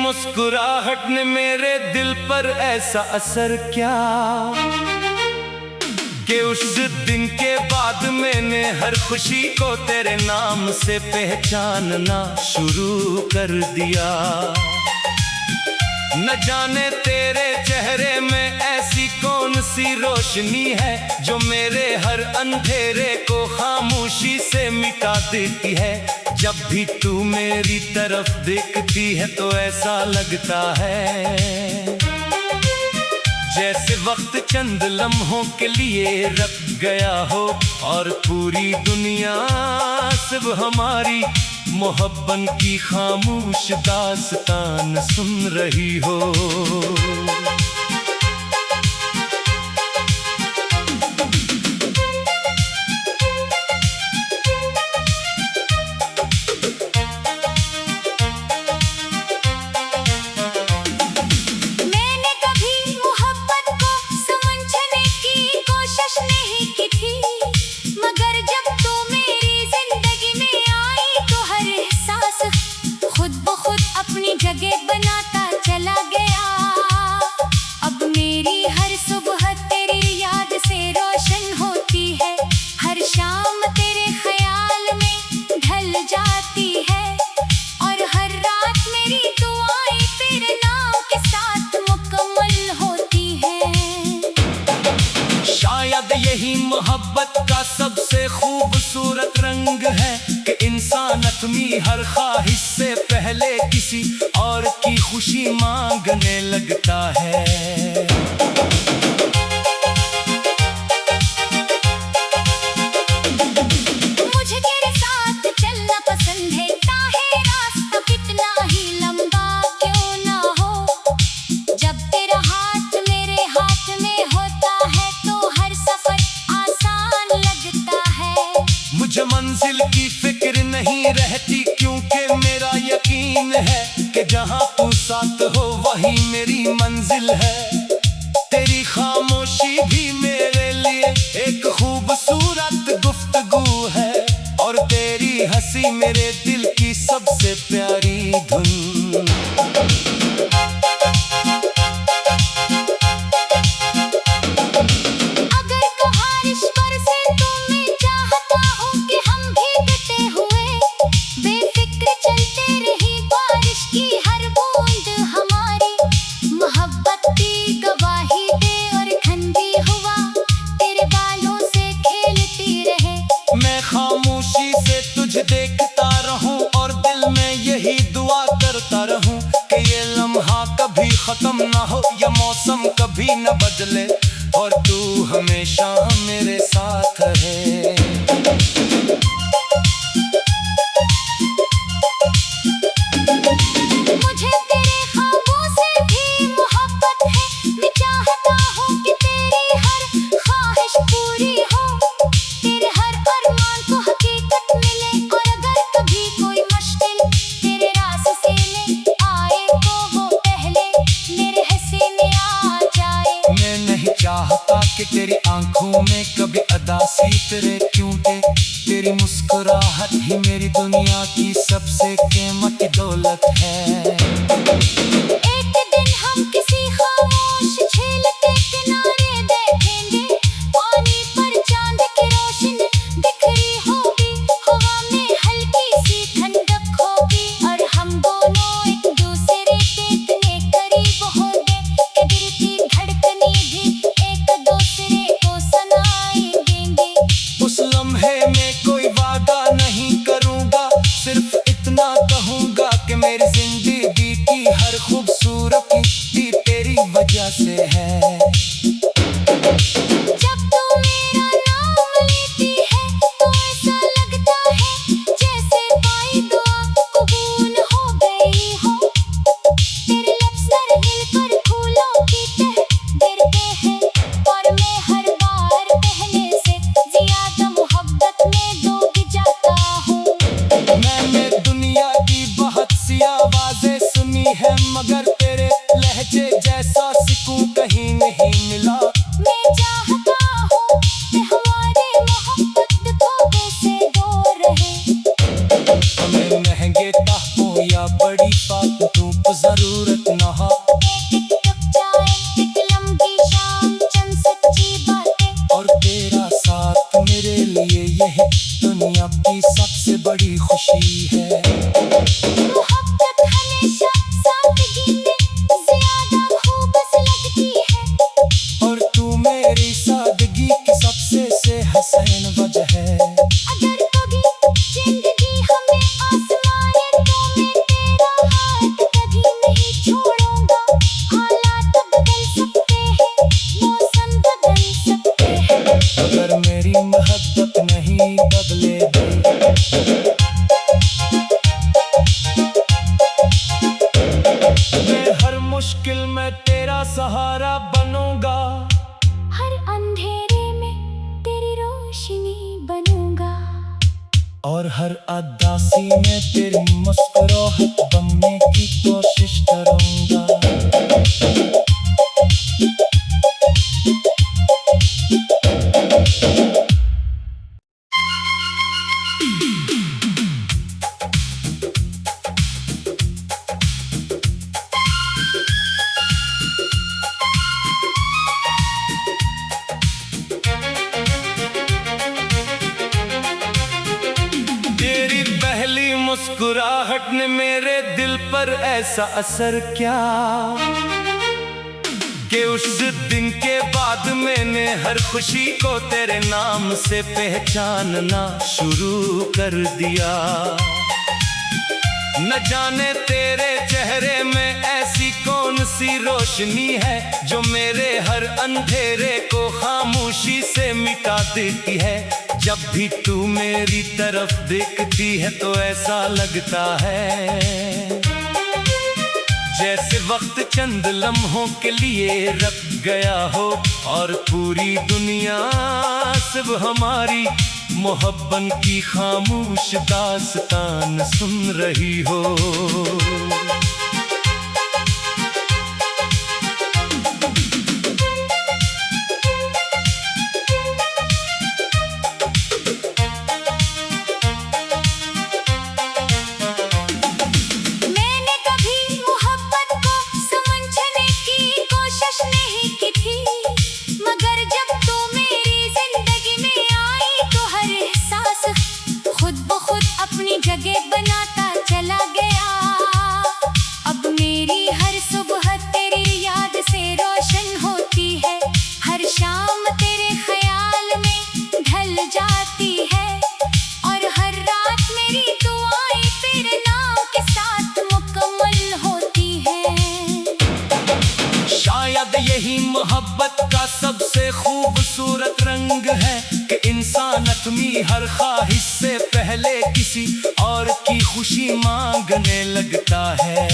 मुस्कुराहट ने मेरे दिल पर ऐसा असर किया कि उस दिन के बाद मैंने हर खुशी को तेरे नाम से पहचानना शुरू कर दिया। न जाने तेरे चेहरे में ऐसी कौन सी रोशनी है जो मेरे हर अंधेरे को खामोशी से मिटा देती है। जब भी तू मेरी तरफ देखती है तो ऐसा लगता है जैसे वक्त चंद लम्हों के लिए रुक गया हो और पूरी दुनिया सिर्फ हमारी मोहब्बत की खामोश दास्तान सुन रही हो। जगह बनाता चला गया। अब मेरी हर सुबह तेरी याद से रोशन होती है। हर शाम तेरे ख्याल में ढल जाती है और हर रात मेरी दुआएं तेरे नाम के साथ मुकम्मल होती है। शायद यही मोहब्बत का सबसे खूबसूरत रंग है कि इंसान अपनी हर ख्वाहिश से पहले किसी और की खुशी मांगने लगता है। मुझे तेरे साथ चलना पसंद है, चाहे रास्ता कितना ही लंबा क्यों ना हो। जब तेरा हाथ मेरे हाथ में होता है तो हर सफर आसान लगता है। मुझे मंजिल की फिक्र नहीं रहती क्योंकि मेरा यकीन है कि जहाँ तू साथ हो वही मेरी मंजिल है। तेरी खामोशी भी मेरे लिए एक खूबसूरत गुफ्तगू है और तेरी हंसी मेरे दिल की सबसे प्यारी धुन। खामोशी से तुझे देखता रहूं और दिल में यही दुआ करता रहूं कि ये लम्हा कभी खत्म ना हो या मौसम कभी न बदले और तू हमेशा मेरे साथ है। मुझे तेरे ख्वाबों से भी मोहब्बत है। मैं चाहता हूँ कि तेरी हर ख्वाहिश पूरी हो, तेरे हर अरमान को हकीकत मिले और अगर कभी कोई मुश्किल तेरे रास्ते में आए तो वो पहले मेरे हिस्से में आ जाए। मैं नहीं चाहता कि तेरी आंखों में कभी उदासी फिरे क्योंकि तेरी मुस्कुराहट ही मेरी दुनिया की सबसे कीमती दौलत है। एक दिन हम किसी खामोश झील के किनारे बैठेंगे, पानी पर चांद की रोशनी बिखरी होगी, हवा में हल्की सी ठंडक होगी और हम दोनों एक दूसरे के इतने करीब होंगे कि दिल की धड़कनें भी एक दूसरे को सुनाई देंगे। उस लम्हे में कोई वादा नहीं करूँगा, सिर्फ इतना कहूँगा कि मेरी जिंदगी की हर खूबसूरत है। मोहब्बत हमेशा सादगी में ज्यादा खूबसूरत लगती है, और तू मेरी सादगी की सबसे हसीन वजह है। अगर कभी जिंदगी हमें आजमाए तो मैं तेरा हाथ कभी नहीं छोड़ूंगा। हालात बदल सकते हैं, मौसम बदल सकते हैं, अगर मेरी मोहब्बत नहीं बदलेगी, मैं हर मुश्किल में तेरा सहारा बनूंगा। हर अंधेरे में तेरी रोशनी बनूंगा, और हर उदासी में तेरी मुस्कुराहट बनने की कोशिश करूंगा। तेरी पहली मुस्कुराहट ने मेरे दिल पर ऐसा असर किया कि उस दिन के बाद मैंने हर खुशी को तेरे नाम से पहचानना शुरू कर दिया। न जाने तेरे चेहरे में ऐसी कौन सी रोशनी है जो मेरे हर अंधेरे को खामोशी से मिटा देती है। जब भी तू मेरी तरफ देखती है तो ऐसा लगता है जैसे वक्त चंद लम्हों के लिए रुक गया हो और पूरी दुनिया सिर्फ हमारी मोहब्बत की खामोश दास्तान सुन रही हो। मैंने कभी मोहब्बत को समझने की कोशिश नहीं की थी, मगर जब तू मेरी जिंदगी में आई तो हर एहसास खुद ब खुद अपनी जगह बनाता चला गया। अब मेरी हर सुबह तेरी याद से रोशन होती है, हर शाम तेरे ख्याल में ढल जाती है, और हर रात मेरी दुआएं तेरे नाम के साथ मुकम्मल होती है। शायद यही मोहब्बत का सबसे खूबसूरत रंग है कि इंसान अपनी हर ख्वाहिश से पहले किसी और की खुशी मांगने लगता है।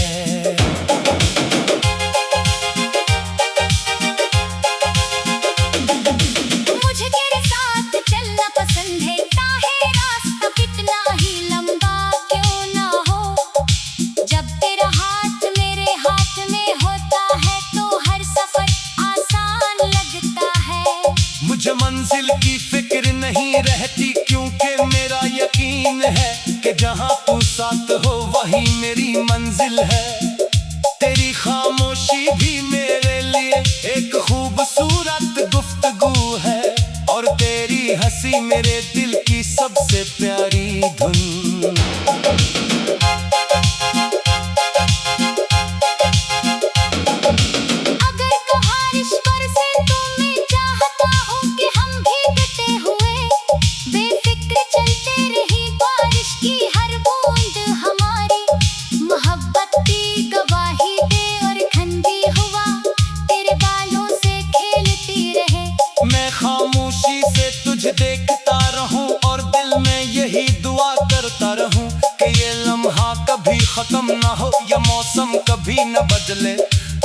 मुझे तेरे साथ चलना पसंद है, चाहे रास्ता कितना ही लंबा क्यों ना हो। जब तेरा हाथ मेरे हाथ में होता है तो हर सफर आसान लगता है। मुझे मंजिल की फिक्र नहीं रहती क्योंकि मेरा यकीन है कि जहाँ तू साथ हो वही मेरी मंजिल है। तेरी खामोशी भी मेरे लिए एक खूबसूरत गुफ्तगू है, और तेरी हंसी मेरे दिल की सबसे प्यारी धुन। अगर कहारिश बरसे तो मैं चाहता हूँ कि हम भीगते हुए बेफिक्र चलते रही बारिश की हर बूंद हमारी मोहब्बत की गवाही दे, और ठंडी हवा तेरे बालों से खेलती रहे। मैं खामोशी से तुझे देखता रहूं और दिल में यही दुआ करता रहूं कि ये लम्हा कभी खत्म ना हो या मौसम कभी न बदले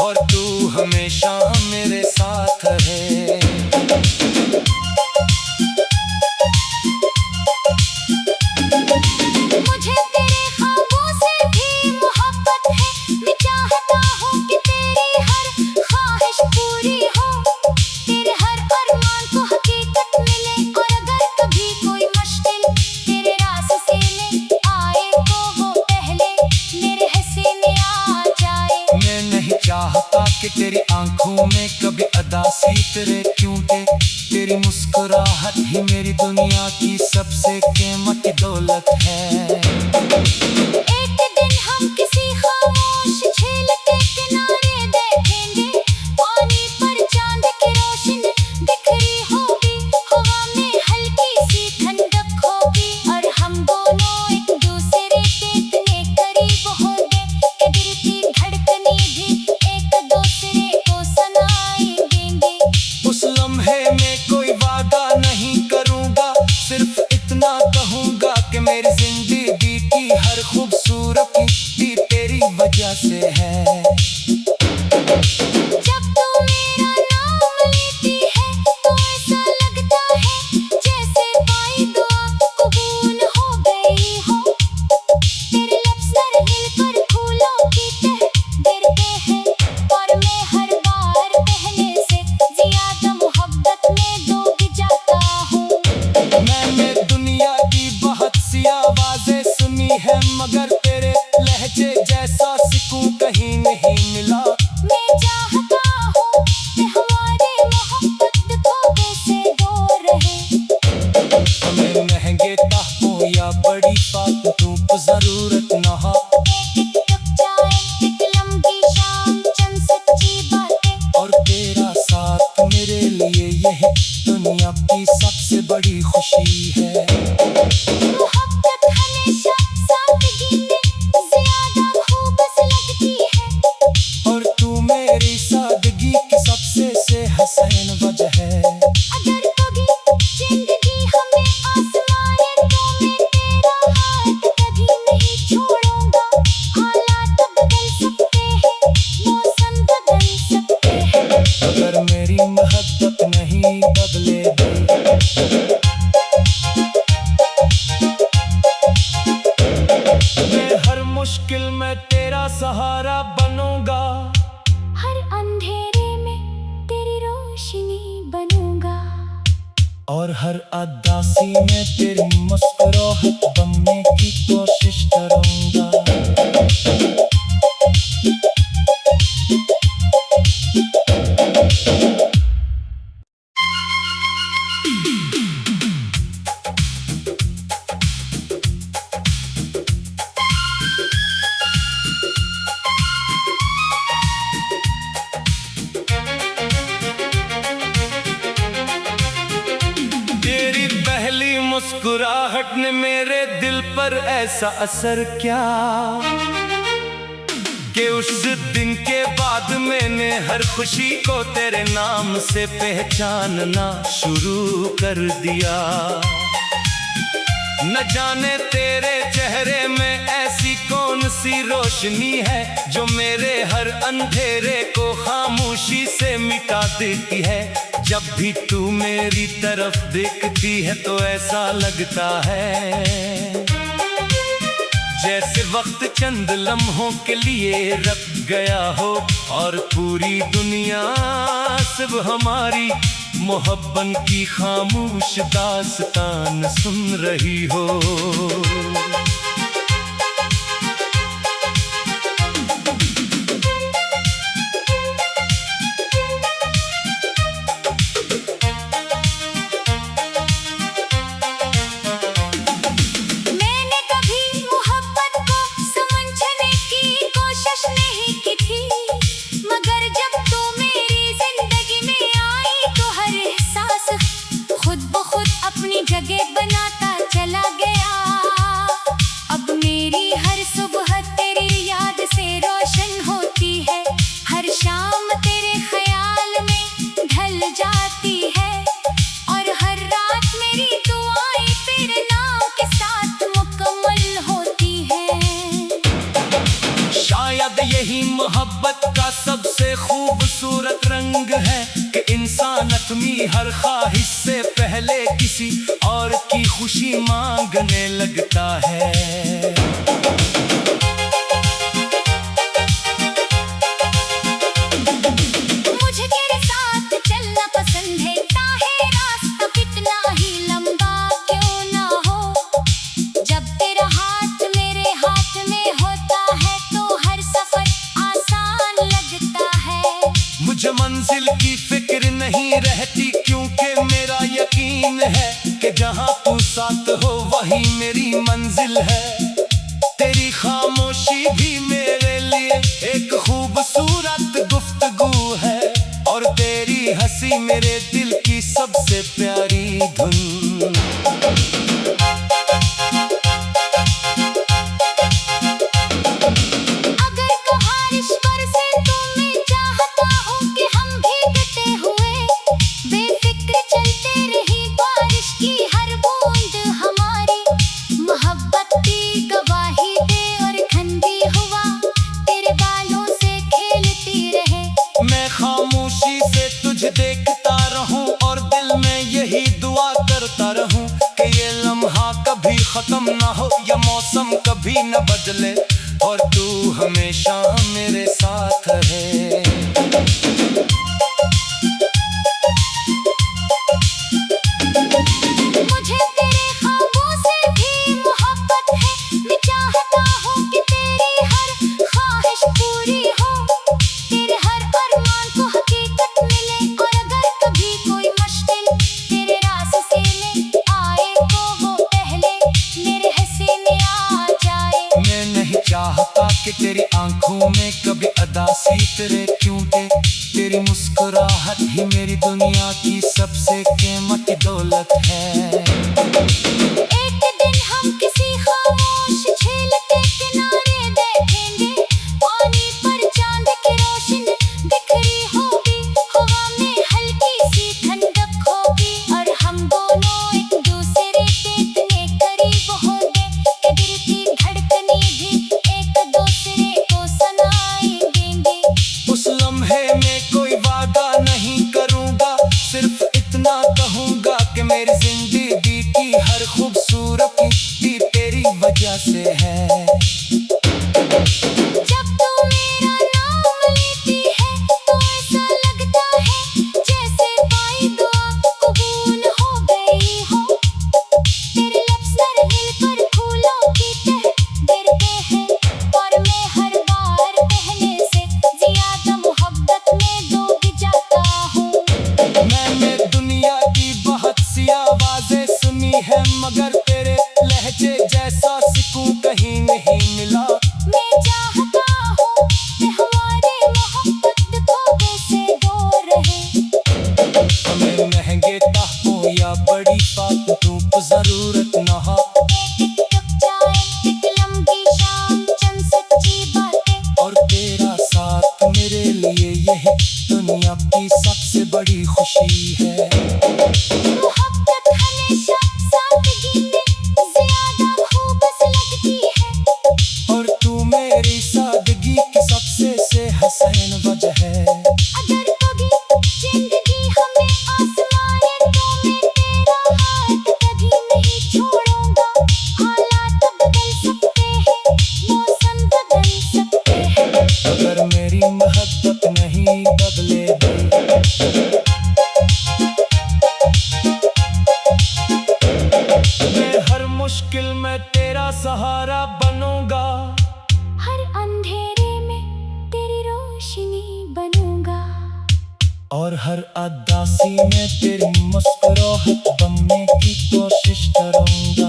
और तू हमेशा मेरे साथ रहे। मुझे तेरे ख्वाबों से भी मोहब्बत है, मैं चाहता हूँ कि तेरी हर ख्वाहिश पूरी हो, तेरे हर अरमान को हकीकत मिले, और अगर कभी कोई मुश्किल तेरे रास्ते में आए तो वो पहले मेरे हिस्से में आ जाए। मैं नहीं चाहता कि तेरी आंखों में कभी उदासी तेरे, क्योंकि तेरी मुस्कुराहट ही मेरी दुनिया की सबसे कीमती दौलत है। हमेशा से है। जब तू मेरा नाम लेती है तो ऐसा लगता है जैसे पाई दुआ कबूल हो गई हो। तेरे लफ्ज़ सरहिल पर फूलों की तरह गिरते हैं और मैं हर बार पहले से ज़्यादा मोहब्बत में डूब जाता हूँ। मैंने दुनिया की बहुत सी आवाज़ें सुनी है मगर तेरे लहजे जैसा सुकून कहीं नहीं मिला। मैं चाहता हूँ कि हमारी मोहब्बत धोखे से दूर रहे। हमें महंगे तहफों या बड़ी बातों की जरूरत न हो। एक टक जाए एक लंबी शाम चंद सच्ची बातें और तेरा साथ मेरे लिए यह दुनिया की सबसे बड़ी खुशी है। मोहब्बत हमेशा सादगी में ज़्यादा खूबसूरत लगती है। और तू मेरी सादगी की सबसे हसीन वजह है। अगर कभी जिंदगी हमें आज़माए तो मैं तेरा हाथ कभी नहीं छोड़ूंगा। हालात बदल सकते हैं, मौसम बदल सकते हैं। अगर मेरी मोहब्बत नहीं बदलेगी मैं हर मुश्किल में तेरा सहारा बनूंगा। हर अंधेरे में तेरी रोशनी बनूंगा। और हर उदासी में तेरी मुस्कुराहट बनने की कोशिश करूंगा। तेरी पहली मुस्कुराहट ने मेरे दिल पर ऐसा असर किया कि उस दिन के बाद मैंने हर खुशी को तेरे नाम से पहचानना शुरू कर दिया। न जाने तेरे चेहरे में ऐसी कौन सी रोशनी है जो मेरे हर अंधेरे को खामोशी से मिटा देती है। जब भी तू मेरी तरफ देखती है तो ऐसा लगता है जैसे वक्त चंद लम्हों के लिए रुक गया हो और पूरी दुनिया सिर्फ हमारी मोहब्बत की खामोश दास्तान सुन रही हो। मैंने कभी मोहब्बत को समझने की कोशिश नहीं की थी मगर जब तू मेरी जिंदगी में आई तो हर एहसास खुद ब खुद अपनी जगह बनाता चला गया। अब मेरी हर सुबह तेरी याद से रोशन होती है। हर शाम तेरे ख्याल में ढल जाती है और हर रात मेरी दुआएं तेरे नाम के साथ मुकम्मल होती है। शायद यही मोहब्बत का सबसे खूबसूरत रंग है कि इंसान अपनी हर ख्वाहिश से पहले किसी और की खुशी मांगने लगता है। मुझे तेरे साथ चलना पसंद है चाहे रास्ता कितना ही लंबा क्यों ना हो। जब तेरा हाथ मेरे हाथ में होता है तो हर सफर आसान लगता है। मुझे मंजिल की फिक्र नहीं रहती क्योंकि मेरा यकीन है कि जहाँ तू साथ हो वही मेरी मंजिल है। तेरी खामोशी भी मेरे लिए एक खूबसूरत गुफ्तगू है और तेरी हंसी मेरे दिल की सबसे प्यारी धुन। अगर बारिश बरसे तो मैं चाहता हूँ कि हम भीगते हुए बेफिक्र चलते रही बारिश की हर बूंद हमारी मोहब्बत की न बदले और तू हमेशा मेरे साथ रहे। मुझे तेरे ख्वाबों से भी मोहब्बत है, मैं चाहता हूँ कि तेरी हर ख्वाहिश पूरी हो, तेरे हर अरमान को हकीकत मिले। और अगर कभी कोई मुश्किल तेरे रास्ते में आए तो वो पहले मेरे हिस्से में आ जाए। मैं नहीं चाहता कि तेरी आंखों में कभी अदासी तेरे, क्योंकि तेरी मुस्कुराहट ही मेरी दुनिया की सबसे कीमती दौलत है। एक दिन हम किसी खामोश झील के किनारे देखेंगे, पानी पर चांद की रोशनी बिखरी होगी, हवा में हल्की सी ठंडक होगी और हम दोनों एक दूसरे के इतने करीब होंगे कि दिल की धड़कनें भी एक दूसरे को सुनाई देंगे। उस लम्हे में कोई वादा नहीं करूंगा, सिर्फ इतना कहूंगा कि मेरी जिंदगी की हर खूबसूरती तेरी वजह से है। जब तू मेरा नाम लेती है तो ऐसा लगता है जैसे कोई दुआ कबूल हो गई हो, तेरे लफ्ज़ सरहिल पर फूलों की तरह गिरते हैं और मैं हर बार कहने से ज्यादा मोहब्बत में डूब जाता हूँ। मैंने दुनिया की बहुत सी आवाजें सुनी है, मगर तेरे लहजे जैसा सुकून कहीं नहीं मिला। मैं चाहता हूँ कि हमारी मोहब्बत धोखे से दूर रहे। हमें महंगे तहफों या बड़ी बातों को जरूरत न हो, एक कप चाय, एक लंबी शाम, चंद सच्ची बातें और तेरा साथ मेरे लिए यही दुनिया की सबसे बड़ी खुशी है। मोहब्बत हमेशा सादगी में ज्यादा खूबसूरत लगती है और तू मेरी सादगी की सबसे हसीन वजह है। अगर कभी जिंदगी हमें आजमाए तो मैं तेरा हाथ कभी नहीं छोड़ूंगा। हालात बदल सकते हैं, मौसम बदल सकते हैं, अगर मेरी मोहब्बत नहीं बदलेगी, मैं हर मुश्किल में तेरा सहारा बनूंगा, हर अंधेरे में तेरी रोशनी बनूंगा। और हर उदासी में तेरी मुस्कुराहट बनने की कोशिश करूंगा।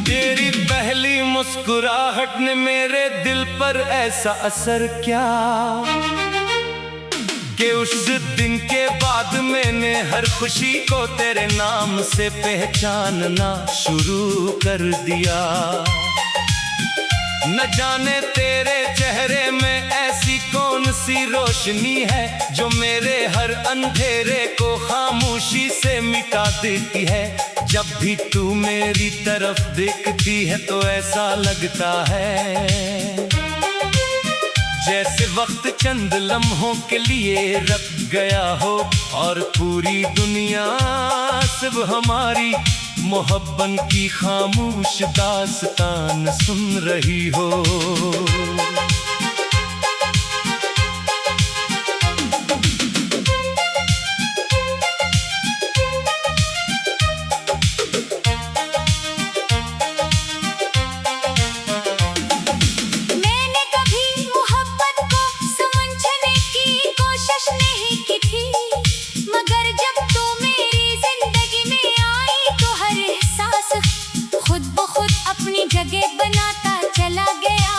तेरी पहली मुस्कुराहट ने मेरे दिल पर ऐसा असर किया कि उस दिन के बाद मैंने हर खुशी को तेरे नाम से पहचानना शुरू कर दिया। न जाने तेरे चेहरे में ऐसी कौन सी रोशनी है जो मेरे हर अंधेरे को खामोशी से मिटा देती है। जब भी तू मेरी तरफ देखती है तो ऐसा लगता है जैसे वक्त चंद लम्हों के लिए रुक गया हो और पूरी दुनिया सिर्फ हमारी मोहब्बत की खामोश दास्तान सुन रही हो। मैंने कभी मोहब्बत को समझने की कोशिश नहीं की थी, मगर जब तू मेरी जिंदगी में आई तो हर एहसास खुद ब खुद अपनी जगह बनाता चला गया।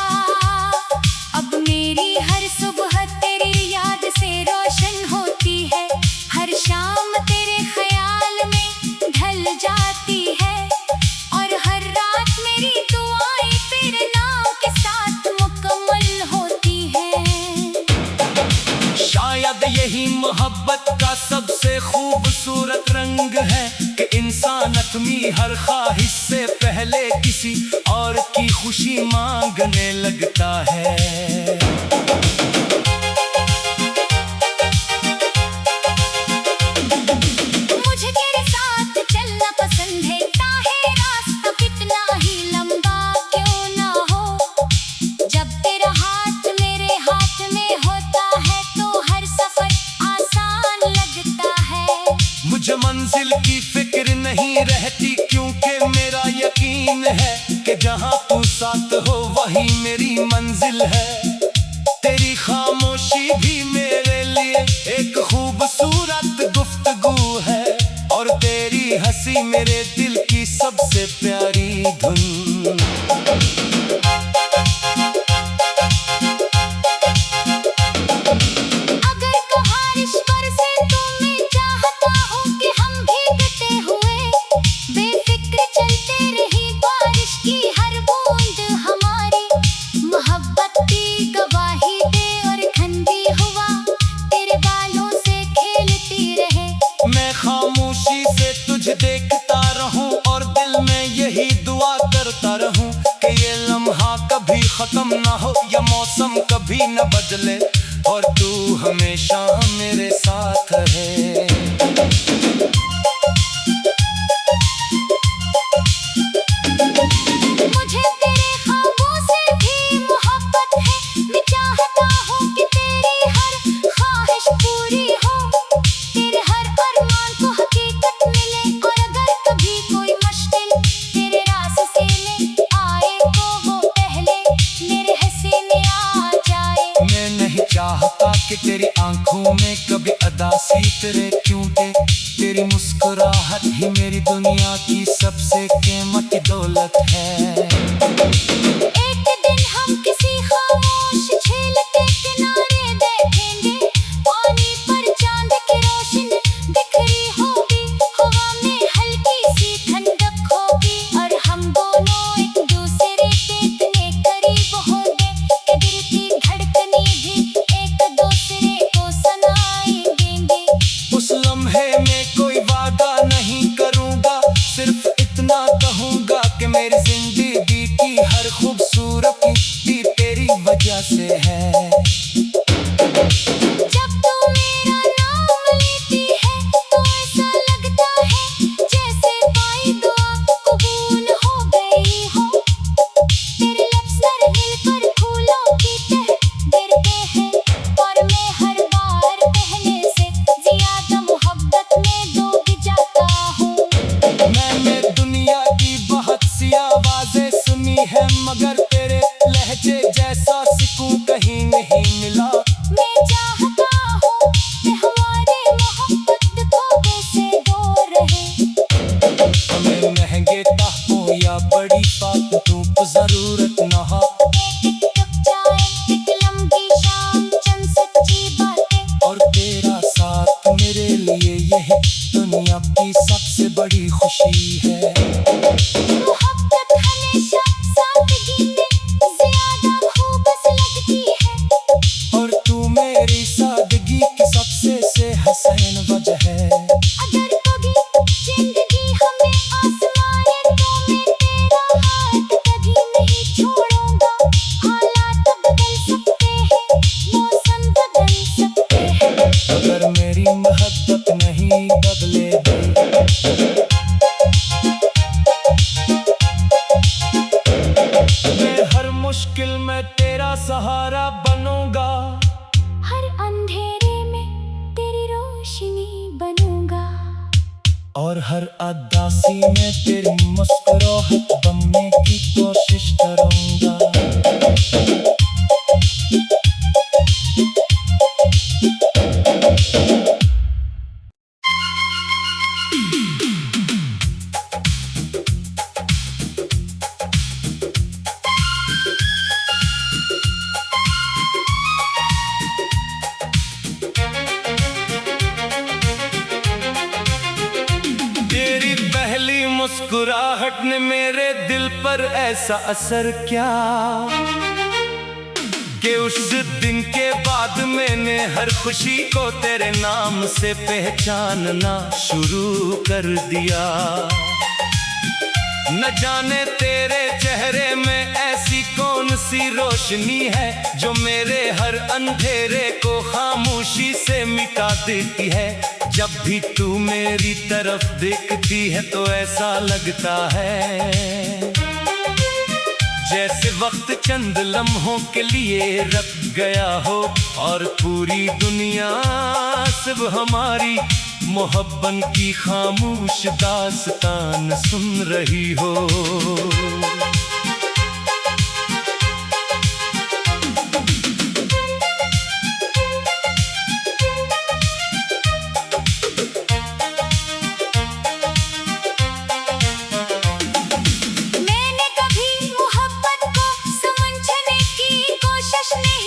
मोहब्बत का सबसे खूबसूरत रंग है कि इंसान अपनी हर ख्वाहिश से पहले किसी और की खुशी मांगने लगता है। मुझे तेरे साथ चलना पसंद है, चाहे रास्ता कितना ही लंबा क्यों ना हो। जब तेरा हाथ मेरे हाथ में होता है तो हर सफर आसान लगता है। मुझे मंजिल की फिक्र नहीं रहती क्योंकि मेरा यकीन है कि जहाँ तू साथ हो वही मेरी मंजिल है। तेरी खामोशी भी मेरे लिए एक खूबसूरत गुफ्तगू है और तेरी हंसी मेरे दिल की सबसे प्यारी धुन। अगर कहारिश बरसे तो मैं चाहता हूँ कि हम भीगते हुए बेफिक्र चलते रही बारिश की हर बूंद हमारी मोहब्बत की गवाही दे और ठंडी हवा तेरे बालों से खेलती रहे। मैं खामोशी से तुझे देखता रहूं और दिल में यही दुआ करता रहूं कि ये लम्हा कभी खत्म ना हो या मौसम कभी न बदले और तू हमेशा मेरे साथ है। मुझे तेरे ख्वाबों से भी मोहब्बत है, मैं चाहता हूँ कि तेरी हर ख्वाहिश पूरी हो, तेरे हर अरमान को हकीकत मिले। और अगर कभी कोई मुश्किल तेरे रास्ते में आए तो वो पहले मेरे हिस्से में आ जाए। मैं नहीं चाहता कि तेरी आंखों में कभी उदासी तेरे क्योंकि तेरी मुस्कुराहट ही मेरी दुनिया की सबसे कीमती दौलत है। एक दिन हम किसी खामोश झील के किनारे बैठेंगे, पानी पर चांद की रोशनी बिखरी होगी, हवा में हल्की सी ठंडक होगी और हम दोनों एक दूसरे के इतने करीब होंगे कि दिल की धड़कनें भी एक दूसरे को सुनाई देंगे। उस लम्हे में कोई वादा नहीं करूंगा, सिर्फ इतना कहूंगा कि मेरी जिंदगी की हर खूबसूरती तेरी वजह से है। जब तू मेरा नाम लेती है तो ऐसा लगता है जैसे कोई दुआ कबूल हो गई हो। तेरे लफ्ज़ सरहिल पर फूलों की तरह गिरते हैं और मैं हर बार कहने से ज्यादा मोहब्बत में डूब जाता हूँ। मैंने दुनिया की बहुत सी आवाजें सुनी है मगर तेरे लहजे जैसा सुकून कहीं नहीं मिला। मैं चाहता हूँ कि हमारी मोहब्बत धोखे से दूर रहे। हमें महंगे तहफों या बड़ी बातों की जरूरत न हो। एक कप चाय, एक लंबी शाम, चंद सच्ची बातें और तेरा साथ मेरे लिए यह दुनिया की सबसे बड़ी खुशी है। मोहब्बत हमेशा सादगी में ज्यादा खूबसूरत लगती है और तू मेरी सादगी की सबसे हसीन वजह है। अगर कभी जिंदगी हमें आजमाए तो मैं तेरा हाथ कभी नहीं छोड़ूंगा। हालात बदल सकते हैं, मौसम बदल सकते हैं, अगर मेरी मोहब्बत नहीं बदलेगी मैं हर मुश्किल में तेरा सहारा बनूंगा। हर अंधेरे में तेरी रोशनी बनूंगा और हर उदासी में तेरी मुस्कुराहट बनने की कोशिश करूंगा। मुस्कुराहट ने मेरे दिल पर ऐसा असर क्या कि उस दिन के बाद मैंने हर खुशी को तेरे नाम से पहचानना शुरू कर दिया। न जाने तेरे चेहरे में ऐसी कौन सी रोशनी है जो मेरे हर अंधेरे को खामोशी से मिटा देती है। जब भी तू मेरी तरफ देखती है तो ऐसा लगता है जैसे वक्त चंद लम्हों के लिए रुक गया हो और पूरी दुनिया सिर्फ हमारी मोहब्बत की खामोश दास्तान सुन रही हो। मैंने कभी मोहब्बत को समझने की कोशिश नहीं